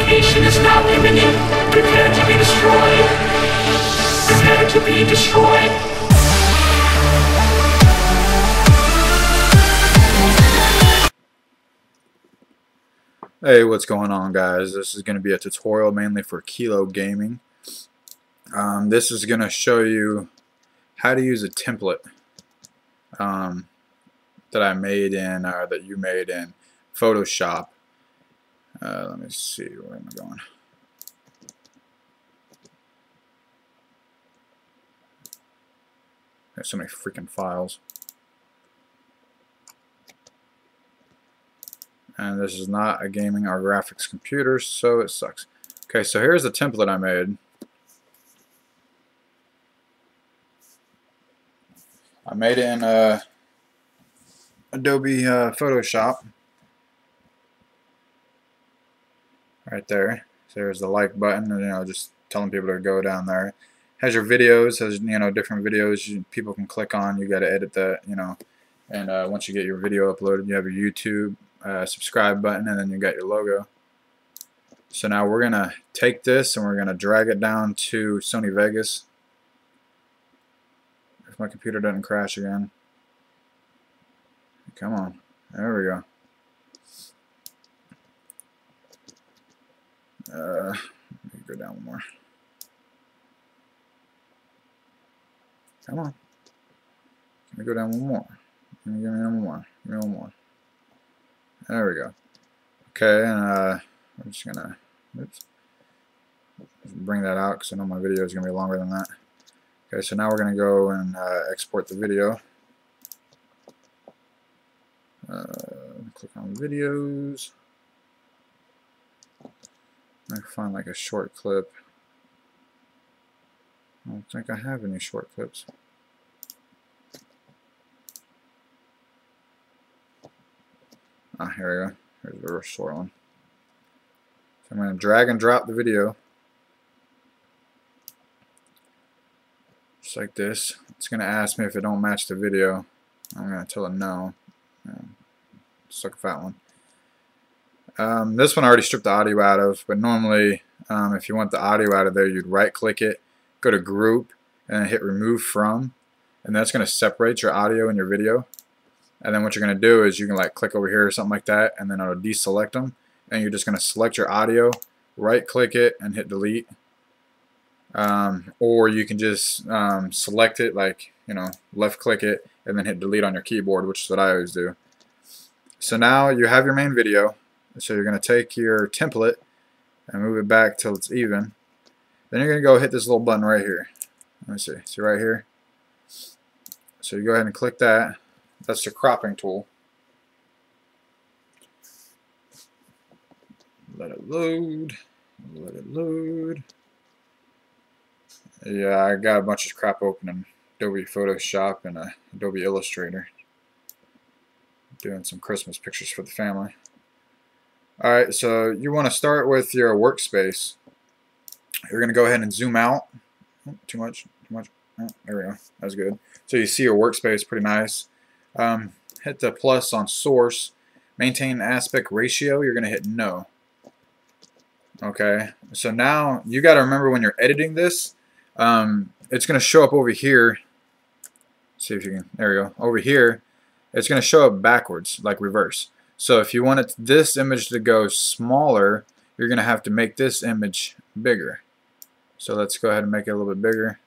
civilization is now imminent. Prepare to be destroyed. Prepare to be destroyed. Hey, what's going on, guys? This is going to be a tutorial mainly for Kilo Gaming. This is going to show you how to use a template that I made in, that you made in Photoshop. Let me see, where am I going? There's so many freaking files. And this is not a gaming or graphics computer, so it sucks. Okay, so here's the template I made. I made it in Adobe Photoshop. Right there. So there's the like button, and just telling people to go down there. Has your videos, has different videos people can click on. You got to edit that, and once you get your video uploaded, you have your YouTube subscribe button, and then you got your logo. So now we're gonna take this and we're gonna drag it down to Sony Vegas. If my computer doesn't crash again. Come on. There we go. Let me go down one more. Come on. Let me go down one more. Give me one more. Give me one more. There we go. Okay, and I'm just gonna bring that out because I know my video is gonna be longer than that. Okay, so now we're gonna go and export the video. Click on videos. I find like a short clip. I don't think I have any short clips. Ah, here we go. Here's the real short one. So I'm going to drag and drop the video. Just like this. It's going to ask me if it don't match the video. I'm going to tell it no. Just like a fat one. This one I already stripped the audio out of, but normally if you want the audio out of there, you'd right click it, go to group, and then hit remove from, and that's going to separate your audio and your video. And then what you're going to do is you can like click over here or something like that, and then it'll deselect them, and you're just going to select your audio, right click it, and hit delete. Or you can just select it, like left click it, and then hit delete on your keyboard, which is what I always do. So now you have your main video. So you're going to take your template and move it back till it's even. Then you're going to go hit this little button right here. Let me see. See right here? So you go ahead and click that. That's the cropping tool. Let it load. Let it load. Yeah, I got a bunch of crap open in Adobe Photoshop and Adobe Illustrator. Doing some Christmas pictures for the family. Alright, so you want to start with your workspace. You're going to go ahead and zoom out. Oh, too much. Oh, there we go. That's good. So you see your workspace pretty nice. Hit the plus on source. Maintain aspect ratio. You're going to hit no. Okay, so now you got to remember when you're editing this, it's going to show up over here. Let's see if you can. There we go. Over here, it's going to show up backwards, like reverse. So if you want this image to go smaller, you're going to have to make this image bigger. So let's go ahead and make it a little bit bigger.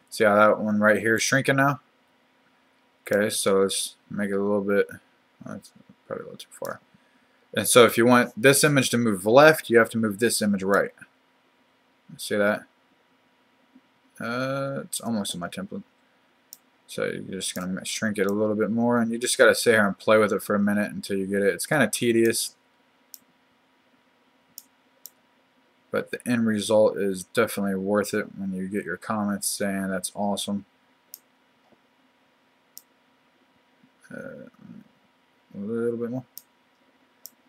See how that one right here is shrinking now? Okay, so let's make it a little bit, that's probably a little too far. And so if you want this image to move left, you have to move this image right. See that? It's almost in my template. So you're just going to shrink it a little bit more, and you just got to sit here and play with it for a minute until you get it. It's kind of tedious, but the end result is definitely worth it when you get your comments saying that's awesome. A little bit more.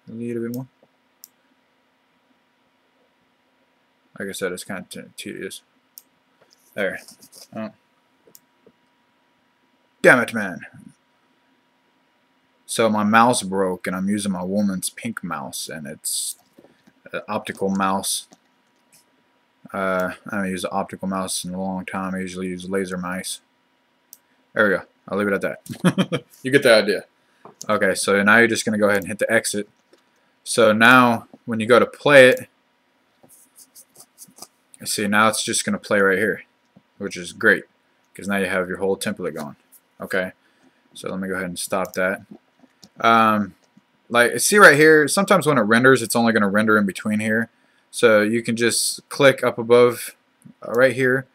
A little bit more. Like I said, it's kind of tedious. There. Oh. Damn it, man. So my mouse broke, and I'm using my woman's pink mouse, and it's an optical mouse. I haven't used an optical mouse in a long time. I usually use laser mice. There we go. I'll leave it at that. You get the idea. Okay, so now you're just going to go ahead and hit the exit. So now when you go to play it, see, now it's just going to play right here, which is great because now you have your whole template going. Okay, so let me go ahead and stop that. Like, see right here, sometimes when it renders, it's only going to render in between here. So you can just click up above right here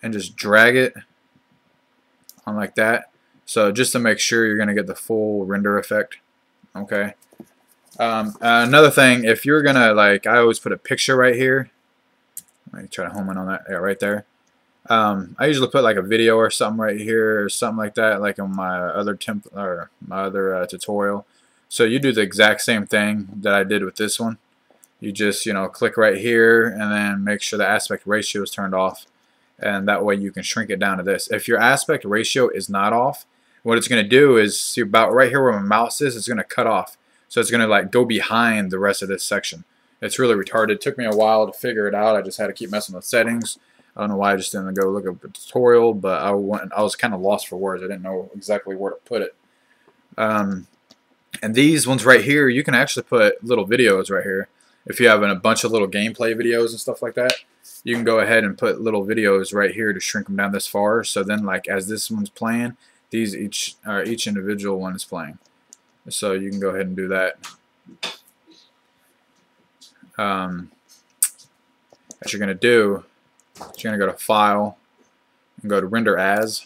and just drag it on like that. So just to make sure you're going to get the full render effect. Okay. Another thing, if you're going to, like, I always put a picture right here. Let me try to home in on that. Yeah, right there. I usually put like a video or something right here or something like that, like on my other tutorial. So you do the exact same thing that I did with this one. You just, you know, click right here and then make sure the aspect ratio is turned off, and that way you can shrink it down to this. If your aspect ratio is not off, what it's going to do is, see about right here where my mouse is, it's going to cut off. So it's going to like go behind the rest of this section. It's really retarded. It took me a while to figure it out. I just had to keep messing with settings. I don't know why I just didn't go look up a tutorial, but I was kind of lost for words. I didn't know exactly where to put it. And these ones right here, you can actually put little videos right here. If you have a bunch of little gameplay videos and stuff like that, you can go ahead and put little videos right here to shrink them down this far. So then, like, as this one's playing, these each individual one is playing. So you can go ahead and do that. What you're going to do is you're going to go to File and go to Render As.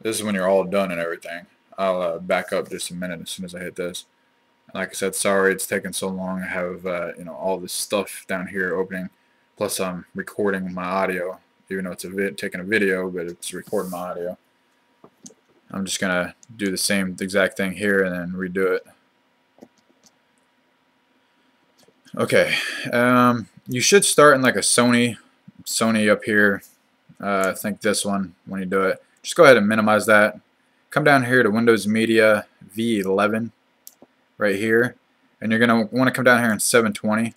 This is when you're all done and everything. I'll back up just a minute as soon as I hit this. Like I said, sorry it's taking so long. I have you know, all this stuff down here opening. Plus I'm recording my audio, even though it's taking a video, but it's recording my audio. I'm just gonna do the same exact thing here and then redo it. Okay, you should start in like a Sony up here. I think this one when you do it. Just go ahead and minimize that. Come down here to Windows Media V11 right here, and you're gonna want to come down here in 720.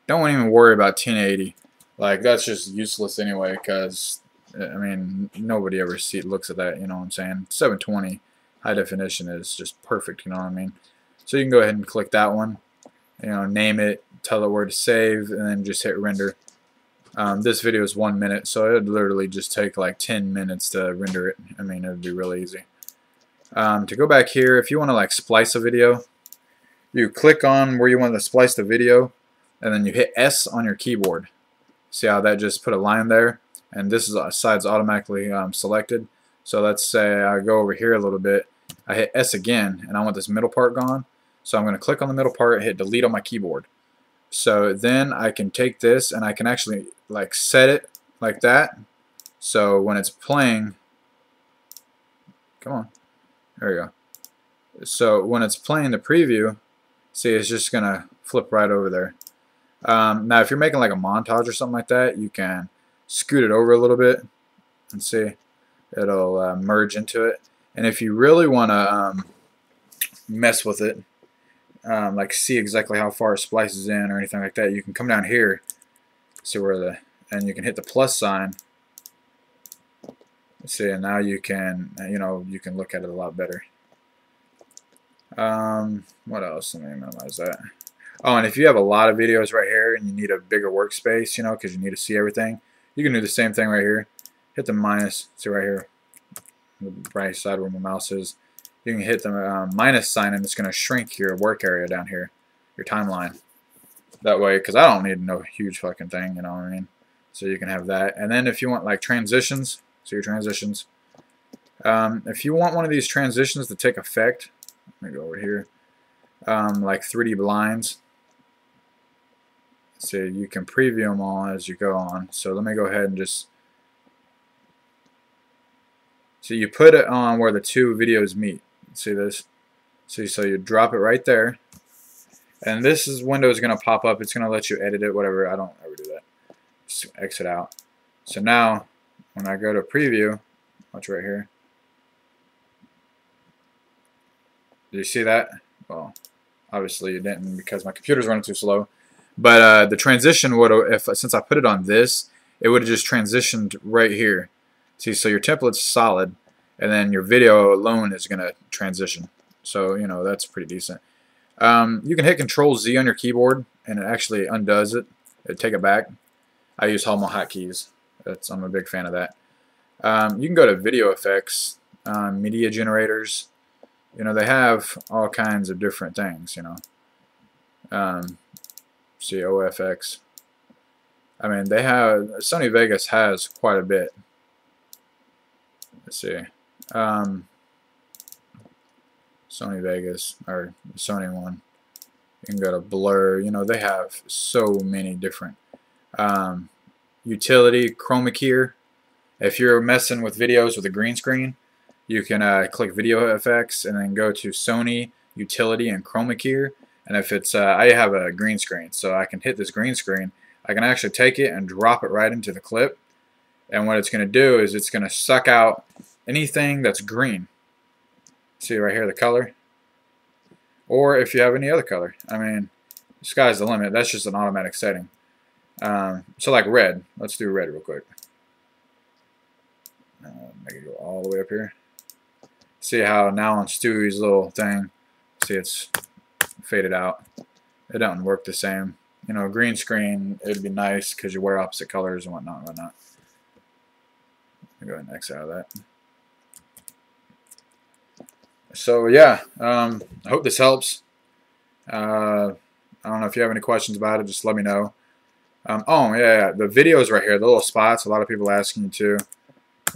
Don't even worry about 1080. Like, that's just useless anyway, because I mean, nobody ever looks at that, you know what I'm saying? 720 high definition is just perfect, you know what I mean? So you can go ahead and click that one, you know, name it, tell it where to save, and then just hit render. This video is 1 minute, so it would literally just take like 10 minutes to render it. I mean, it would be really easy. To go back here, if you want to like splice a video, you click on where you want to splice the video, and then you hit S on your keyboard. See how that just put a line there? And this is side's automatically selected. So let's say I go over here a little bit, I hit S again, and I want this middle part gone. So I'm going to click on the middle part and hit delete on my keyboard. So then I can take this and I can actually like set it like that. So when it's playing, come on, there we go. So when it's playing the preview, see, it's just going to flip right over there. Now if you're making like a montage or something like that, you can scoot it over a little bit and see, it'll merge into it. And if you really want to mess with it, like see exactly how far it splices in or anything like that, you can come down here, see where and you can hit the plus sign. See, and now you can, you know, you can look at it a lot better. What else? Let me minimize that. Oh, and if you have a lot of videos right here and you need a bigger workspace, you know, because you need to see everything, you can do the same thing right here. Hit the minus, see right here, the right side where my mouse is. You can hit the minus sign and it's going to shrink your work area down here, your timeline. That way, because I don't need no huge fucking thing, you know what I mean? So you can have that. And then if you want like transitions, so your transitions. If you want one of these transitions to take effect, let me go over here, like 3D blinds. So you can preview them all as you go on. So let me go ahead and just, so you put it on where the two videos meet. See this? See, so you drop it right there, and this is window is going to pop up. It's going to let you edit it, whatever. I don't ever do that. Just exit out. So now when I go to preview, watch right here. Do you see that? Well, Obviously, it didn't because my computer's running too slow. But the transition would, since I put it on this, it would have just transitioned right here. See, so your template's solid, and then your video alone is going to transition. So, you know, that's pretty decent. You can hit Control-Z on your keyboard, and it actually undoes it. It'll take it back. I use Hallmark hotkeys. I'm a big fan of that. You can go to video effects, media generators. You know, they have all kinds of different things, you know. See, OFX. I mean, they have, Sony Vegas has quite a bit. Let's see. Sony Vegas, or Sony one. You can go to blur. You know, they have so many different utility, chroma keyer. If you're messing with videos with a green screen, you can click video effects and then go to Sony utility and chroma keyer. And if it's I have a green screen, so I can hit this green screen. I can actually take it and drop it right into the clip. And what it's going to do is it's going to suck out anything that's green. See right here, the color. Or if you have any other color. I mean, the sky's the limit. That's just an automatic setting. So like red. Let's do red real quick. Make it go all the way up here. See how now on Stewie's little thing, see it's faded out. It doesn't work the same. You know, green screen, it'd be nice because you wear opposite colors and whatnot. Let me go ahead and exit out of that. So yeah, I hope this helps. I don't know if you have any questions about it, just let me know. Oh yeah, the videos right here, the little spots, a lot of people asking you too.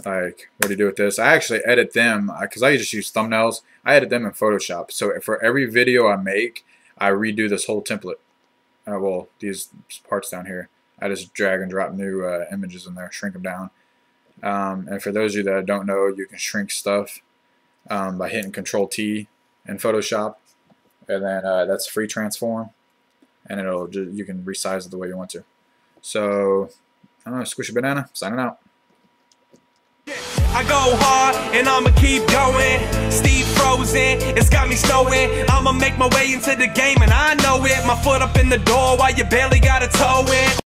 Like, what do you do with this? I actually edit them because I just use thumbnails. I edit them in Photoshop. So for every video I make, I redo this whole template. Well, these parts down here, I just drag and drop new images in there, shrink them down. And for those of you that don't know, you can shrink stuff by hitting Control-T in Photoshop, and then that's free transform, and you can resize it the way you want to. So I don't know, Squish a Banana, signing out. I go hard and I'ma keep going. Steve frozen, it's got me snowing. I'ma make my way into the game and I know it. My foot up in the door while you barely got a toe in.